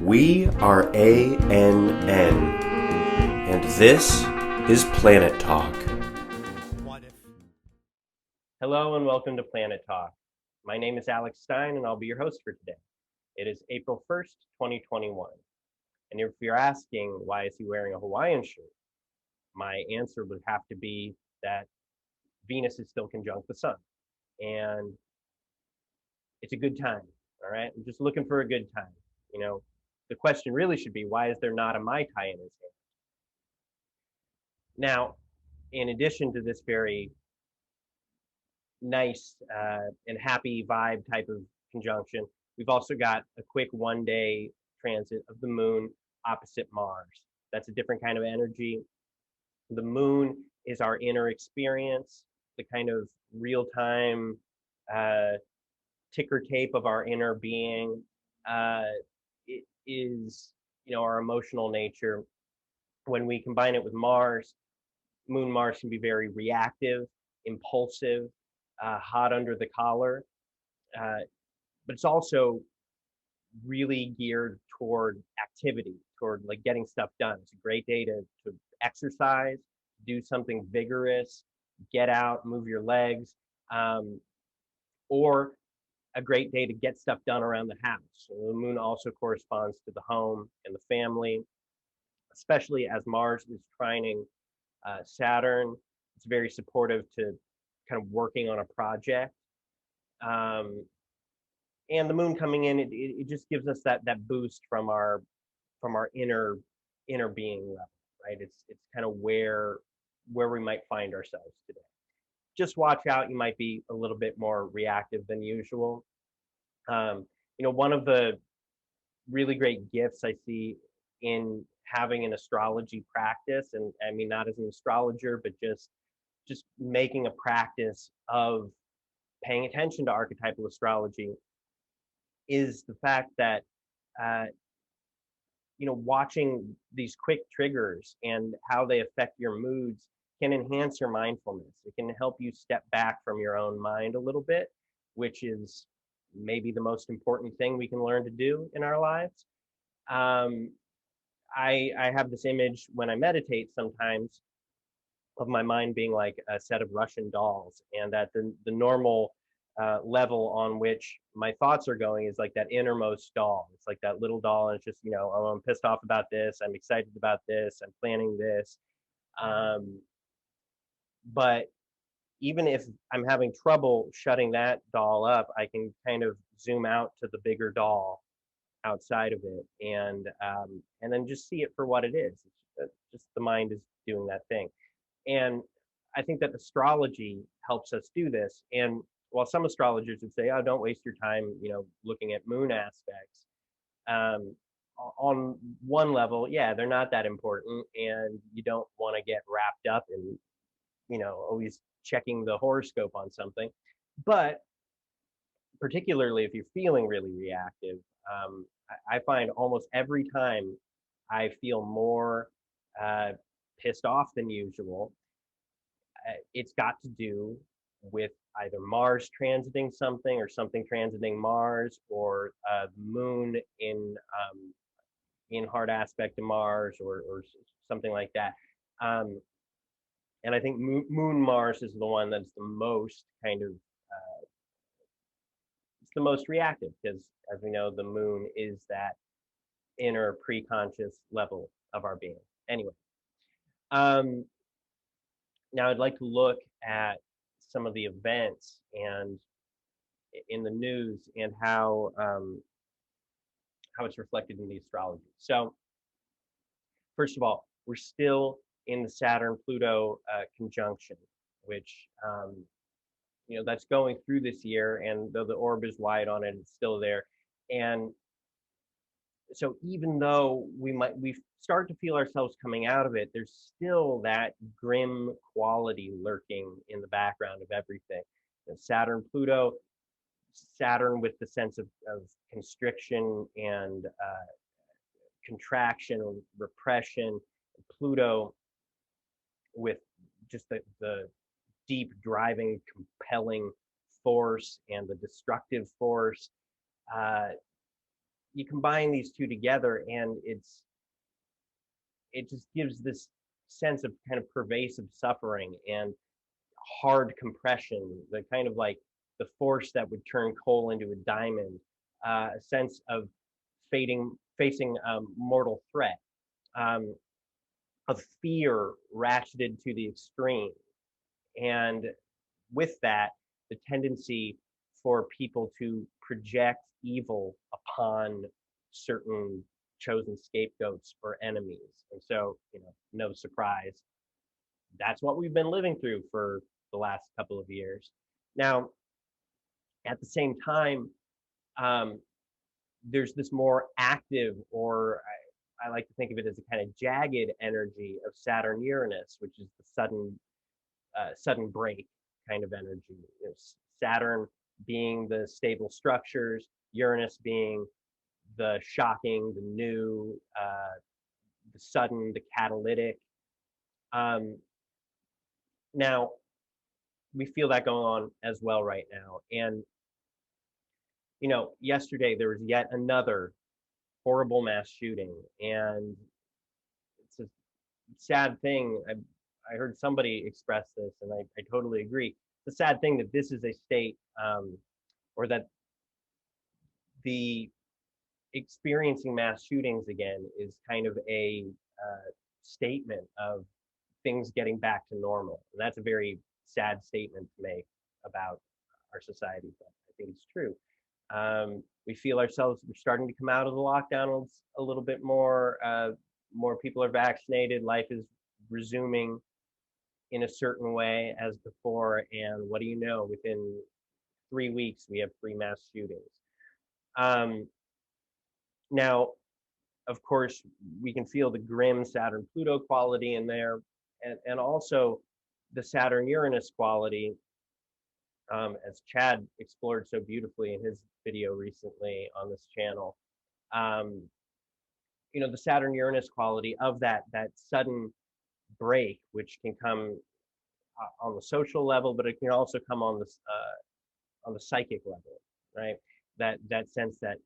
We are ANN, and this is Planet Talk. Hello and welcome to Planet Talk. My name is Alex Stein and I'll be your host for today. It is April 1st, 2021. And if you're asking why is he wearing a Hawaiian shirt, my answer would have to be that Venus is still conjunct the sun. And it's a good time, all right? I'm just looking for a good time. You know, the question really should be, why is there not a Mai Tai in his hand? Now, in addition to this very nice and happy vibe type of conjunction, we've also got a quick one-day transit of the moon opposite Mars. That's a different kind of energy. The moon is our inner experience, the kind of real-time ticker tape of our inner being. It is, our emotional nature. When we combine it with Mars, Moon Mars can be very reactive, impulsive, hot under the collar, but it's also really geared toward activity, toward like getting stuff done. It's a great day to exercise, do something vigorous, get out, move your legs, or a great day to get stuff done around the house. So the moon also corresponds to the home and the family, especially as Mars is trining Saturn. It's very supportive to kind of working on a project. And the moon coming in, it just gives us that boost from our inner being level, right? It's kind of where we might find ourselves today. Just watch out, you might be a little bit more reactive than usual. One of the really great gifts I see in having an astrology practice, and I mean not as an astrologer, but just making a practice of paying attention to archetypal astrology, is the fact that watching these quick triggers and how they affect your moods can enhance your mindfulness. It can help you step back from your own mind a little bit, which is maybe the most important thing we can learn to do in our lives. I have this image when I meditate sometimes of my mind being like a set of Russian dolls, and that the normal level on which my thoughts are going is like that innermost doll. It's like that little doll, and it's just, oh, I'm pissed off about this, I'm excited about this, I'm planning this. But even if I'm having trouble shutting that doll up, I can kind of zoom out to the bigger doll outside of it, and then just see it for what it is. It's just the mind is doing that thing. And I think that astrology helps us do this. And while some astrologers would say, oh, don't waste your time, looking at moon aspects, on one level, yeah, they're not that important, and you don't want to get wrapped up in, always checking the horoscope on something. But particularly if you're feeling really reactive, I find almost every time I feel more pissed off than usual, it's got to do with either Mars transiting something, or something transiting Mars, or the moon in hard aspect to Mars, or something like that. And I think Moon Mars is the one that's the most kind of it's the most reactive, because as we know, the moon is that inner pre-conscious level of our being. Anyway, now I'd like to look at some of the events and in the news, and how it's reflected in the astrology. So first of all, we're still in the Saturn Pluto conjunction, which that's going through this year, and though the orb is wide on it, it's still there. And so even though we start to feel ourselves coming out of it, there's still that grim quality lurking in the background of everything. Saturn Pluto, Saturn with the sense of constriction and contraction, repression, Pluto with just the deep driving, compelling force and the destructive force. you combine these two together, and it just gives this sense of kind of pervasive suffering and hard compression, the kind of like the force that would turn coal into a diamond, a sense of facing mortal threat, um, of fear ratcheted to the extreme. And with that, the tendency for people to project evil upon certain chosen scapegoats or enemies. And so, no surprise, that's what we've been living through for the last couple of years. Now, at the same time, um, there's this more active, or I like to think of it as a kind of jagged energy of Saturn Uranus, which is the sudden break kind of energy. Saturn being the stable structures, Uranus being the shocking, the new, the sudden, the catalytic. Um, Now, we feel that going on as well right now. And, yesterday there was yet another horrible mass shooting. And it's a sad thing. I heard somebody express this, and I totally agree. It's a sad thing that this is a state, or that the experiencing mass shootings again is kind of a statement of things getting back to normal. And that's a very sad statement to make about our society, but I think it's true. We feel ourselves, we're starting to come out of the lockdown a little bit more. More people are vaccinated. Life is resuming in a certain way as before. And what do you know? Within 3 weeks, we have 3 mass shootings. Um, Now, of course, we can feel the grim Saturn Pluto quality in there, and also the Saturn Uranus quality, as Chad explored so beautifully in his video recently on this channel. Um, the Saturn Uranus quality of that sudden break, which can come on the social level, but it can also come on the psychic level, right? That sense that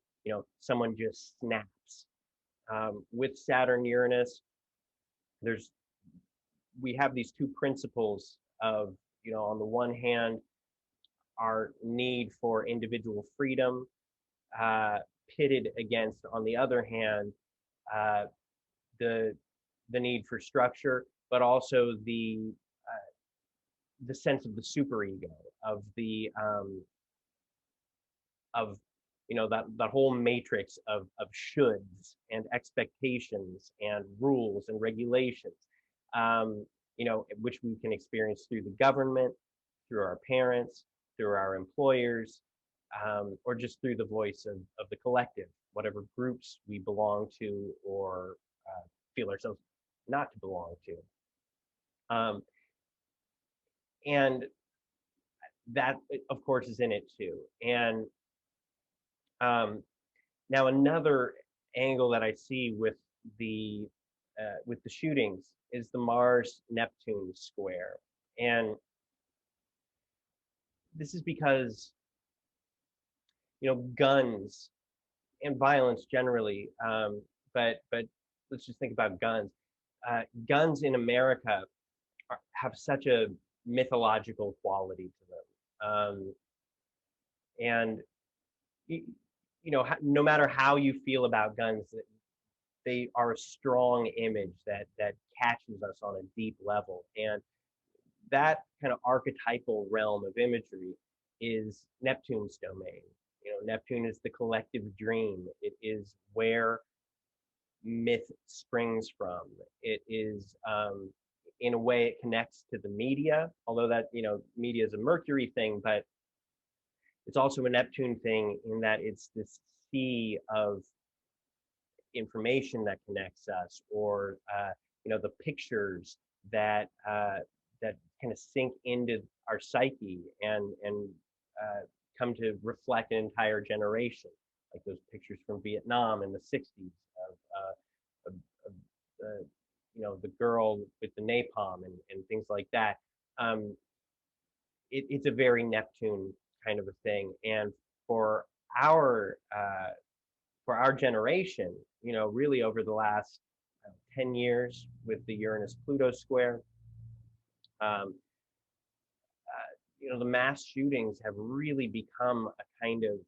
someone just snaps. With Saturn Uranus, there's we have these two principles of, on the one hand, our need for individual freedom, uh, pitted against, on the other hand, uh, the the need for structure, but also the sense of the superego, of the of that whole matrix of shoulds and expectations and rules and regulations, which we can experience through the government, through our parents, through our employers, or just through the voice of the collective, whatever groups we belong to or feel ourselves not to belong to. And that, of course, is in it too. And um, now another angle that I see with the shootings is the Mars Neptune square, and this is because guns and violence generally, but let's just think about guns. Guns in America have such a mythological quality to them, and no matter how you feel about guns, they are a strong image that catches us on a deep level. And that kind of archetypal realm of imagery is Neptune's domain. Neptune is the collective dream. It is where myth springs from. It is, in a way, it connects to the media, although that, media is a Mercury thing, but it's also a Neptune thing in that it's this sea of information that connects us, or the pictures that kind of sink into our psyche and come to reflect an entire generation, like those pictures from Vietnam in the 60s of the girl with the napalm and things like that. It's a very Neptune kind of a thing, and for our for our generation, really over the last 10 years with the Uranus Pluto square, um, the mass shootings have really become a kind of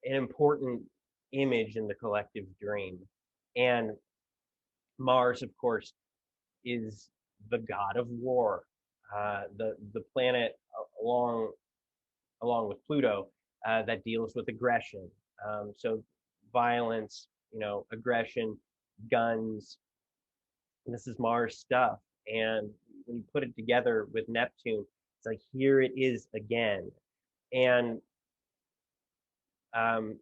an important image in the collective dream. And Mars, of course, is the god of war. The planet along with Pluto that deals with aggression. So violence, aggression, guns. This is Mars stuff. And when you put it together with Neptune, it's like here it is again. And um,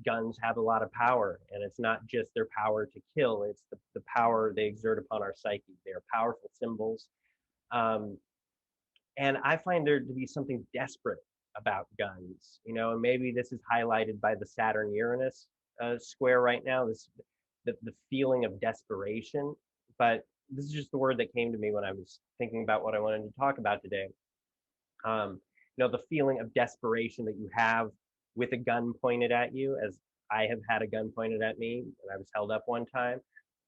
guns have a lot of power, and it's not just their power to kill, it's the power they exert upon our psyche. They are powerful symbols. Um, and I find there to be something desperate about guns, and maybe this is highlighted by the Saturn Uranus square right now, the feeling of desperation. But this is just the word that came to me when I was thinking about what I wanted to talk about today. The feeling of desperation that you have with a gun pointed at you, as I have had a gun pointed at me and I was held up one time.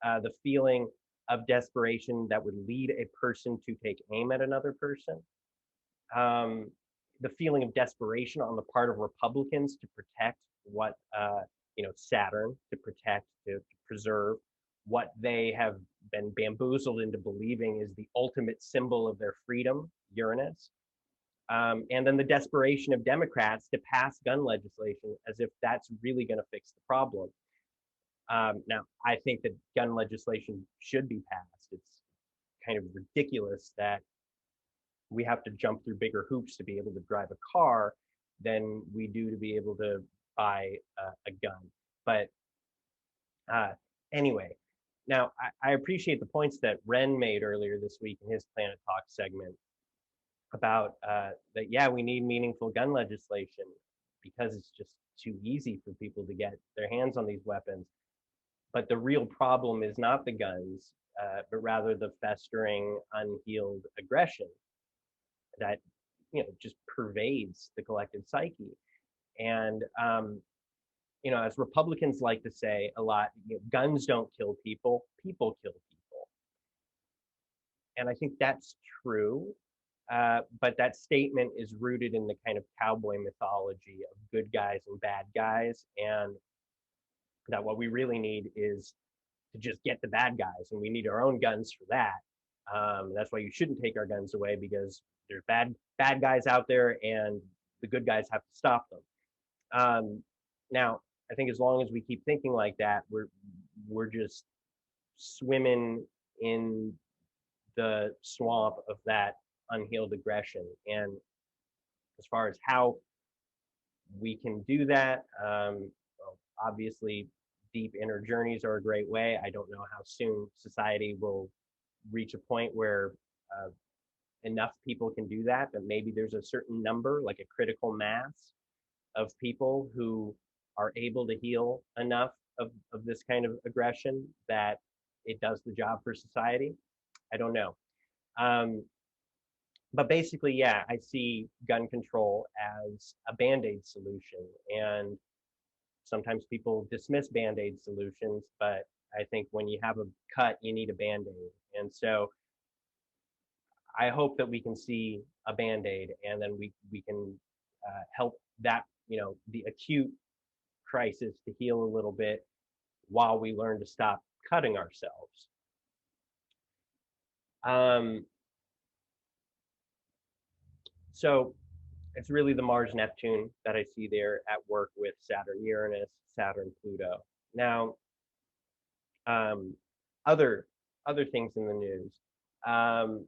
The feeling of desperation that would lead a person to take aim at another person. The feeling of desperation on the part of Republicans to protect what, Saturn, to protect, to preserve what they have been bamboozled into believing is the ultimate symbol of their freedom, Uranus. And then the desperation of Democrats to pass gun legislation as if that's really going to fix the problem. Now, I think that gun legislation should be passed. It's kind of ridiculous that we have to jump through bigger hoops to be able to drive a car than we do to be able to buy a gun. But anyway, now I appreciate the points that Ren made earlier this week in his Planet Talk segment about that, yeah, we need meaningful gun legislation because it's just too easy for people to get their hands on these weapons. But the real problem is not the guns, but rather the festering, unhealed aggression that just pervades the collective psyche. And as Republicans like to say a lot, guns don't kill people, people kill people. And I think that's true. But that statement is rooted in the kind of cowboy mythology of good guys and bad guys, and that what we really need is to just get the bad guys, and we need our own guns for that. That's why you shouldn't take our guns away, because there's bad guys out there, and the good guys have to stop them. Now, I think as long as we keep thinking like that, we're just swimming in the swamp of that unhealed aggression. And as far as how we can do that, well, obviously deep inner journeys are a great way. I don't know how soon society will reach a point where enough people can do that, but maybe there's a certain number, like a critical mass of people who are able to heal enough of this kind of aggression that it does the job for society. I don't know. But basically, yeah, I see gun control as a Band-Aid solution. And sometimes people dismiss Band-Aid solutions, but I think when you have a cut, you need a Band-Aid. And so I hope that we can see a Band-Aid, and then we can help that, the acute crisis to heal a little bit while we learn to stop cutting ourselves. So it's really the Mars Neptune that I see there at work with Saturn Uranus, Saturn Pluto. Now, other things in the news. Let's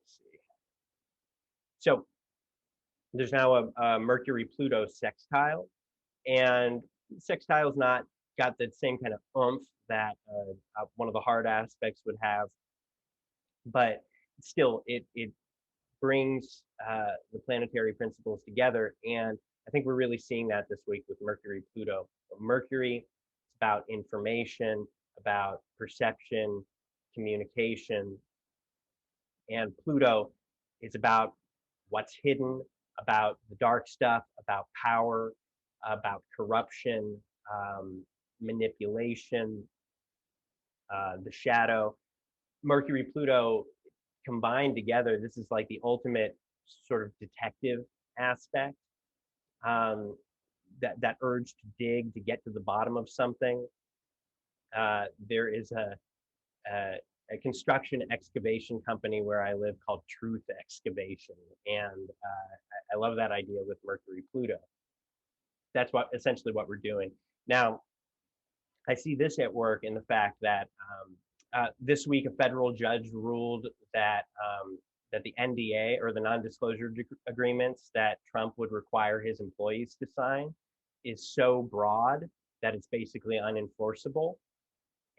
see. So there's now a Mercury Pluto sextile, and sextile is not got that same kind of oomph that one of the hard aspects would have, but still it brings the planetary principles together. And I think we're really seeing that this week with Mercury Pluto. Mercury is about information, about perception, communication, and Pluto is about what's hidden, about the dark stuff, about power, about corruption, manipulation, the shadow. Mercury Pluto combined together, this is like the ultimate sort of detective aspect. That urge to dig, to get to the bottom of something. There is a construction excavation company where I live called Truth Excavation, and I love that idea with Mercury Pluto. That's what essentially what we're doing now. I see this at work in the fact that this week a federal judge ruled that that the NDA, or the non-disclosure agreements that Trump would require his employees to sign, is so broad that it's basically unenforceable.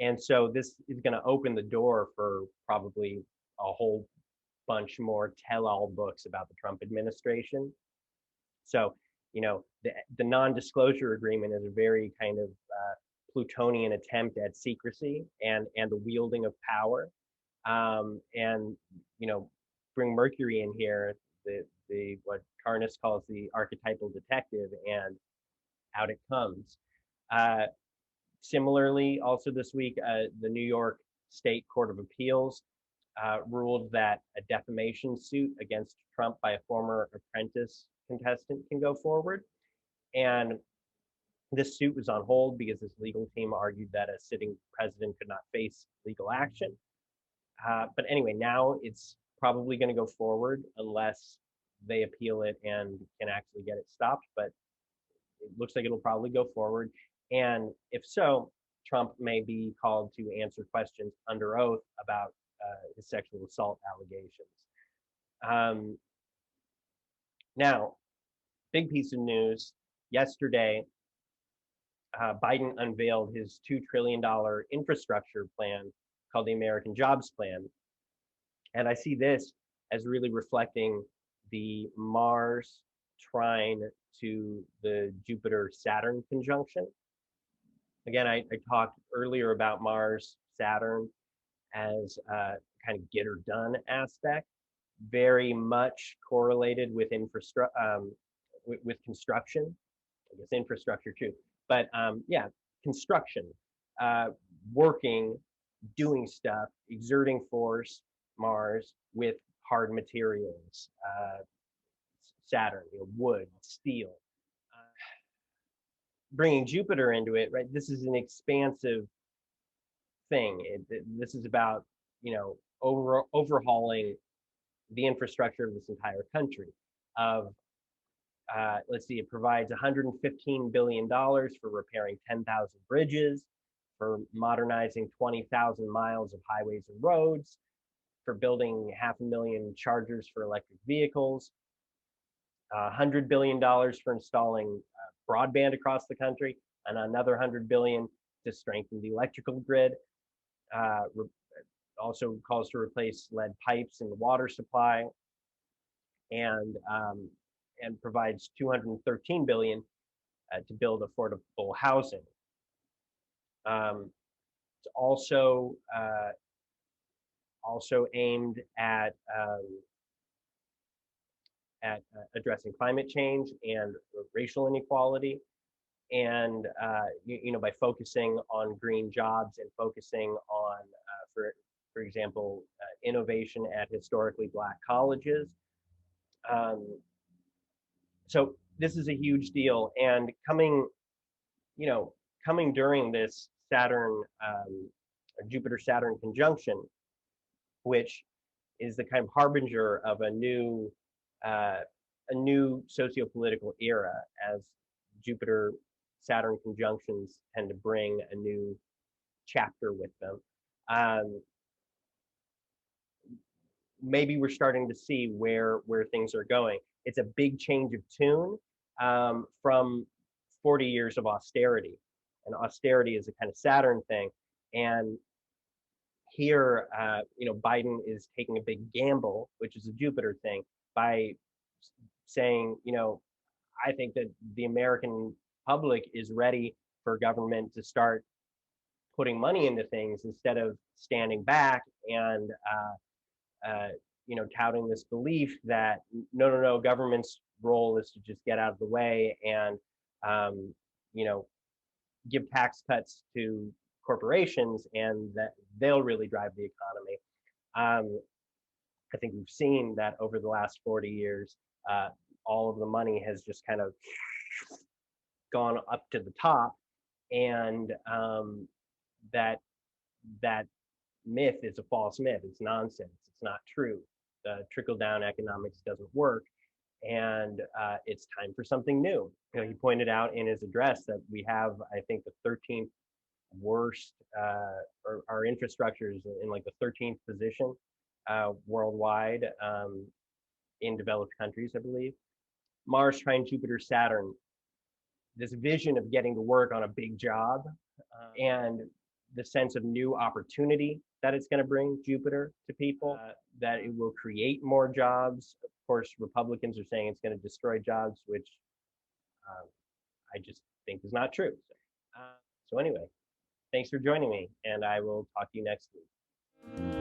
And so this is going to open the door for probably a whole bunch more tell-all books about the Trump administration. So, the non-disclosure agreement is a very kind of Plutonian attempt at secrecy and the wielding of power. And bring Mercury in here, the what Carnus calls the archetypal detective, and out it comes. Similarly, also this week, the New York State Court of Appeals ruled that a defamation suit against Trump by a former apprentice contestant can go forward. And this suit was on hold because this legal team argued that a sitting president could not face legal action. But anyway, now it's probably going to go forward unless they appeal it and can actually get it stopped. But it looks like it'll probably go forward. And if so, Trump may be called to answer questions under oath about his sexual assault allegations. Now, big piece of news. Yesterday, Biden unveiled his $2 trillion infrastructure plan called the American Jobs Plan. And I see this as really reflecting the Mars trine to the Jupiter-Saturn conjunction. Again, I talked earlier about Mars, Saturn as a kind of get her done aspect, very much correlated with with construction. I guess infrastructure too, but yeah, construction, working, doing stuff, exerting force, Mars, with hard materials, Saturn, wood, steel. Bringing Jupiter into it, right? This is an expansive thing. This is about overhauling the infrastructure of this entire country. Let's see, it provides $115 billion for repairing 10,000 bridges, for modernizing 20,000 miles of highways and roads, for building 500,000 chargers for electric vehicles, $100 billion for installing broadband across the country, and another $100 billion to strengthen the electrical grid. Also calls to replace lead pipes in the water supply, and provides $213 billion to build affordable housing. It's also aimed at addressing climate change and racial inequality, and by focusing on green jobs and focusing on, for example, innovation at historically Black colleges. So this is a huge deal, and coming during this Jupiter-Saturn conjunction, which is the kind of harbinger of a new socio-political era, as Jupiter-Saturn conjunctions tend to bring a new chapter with them. Maybe we're starting to see where things are going. It's a big change of tune from 40 years of austerity, and austerity is a kind of Saturn thing. And here, Biden is taking a big gamble, which is a Jupiter thing, by saying, I think that the American public is ready for government to start putting money into things instead of standing back and touting this belief that no, government's role is to just get out of the way and, you know, give tax cuts to corporations, and that they'll really drive the economy. I think we've seen that over the last 40 years, uh, all of the money has just kind of gone up to the top, and that that myth is a false myth. It's nonsense. It's not true. The trickle down economics doesn't work, and it's time for something new. He pointed out in his address that we have, I think, the 13th worst, or our infrastructure is in like the 13th position worldwide, in developed countries, I believe. Mars trine Jupiter, Saturn, this vision of getting to work on a big job, and the sense of new opportunity that it's going to bring Jupiter to people, that it will create more jobs. Of course, Republicans are saying it's going to destroy jobs, which I just think is not true. So anyway, thanks for joining me, and I will talk to you next week.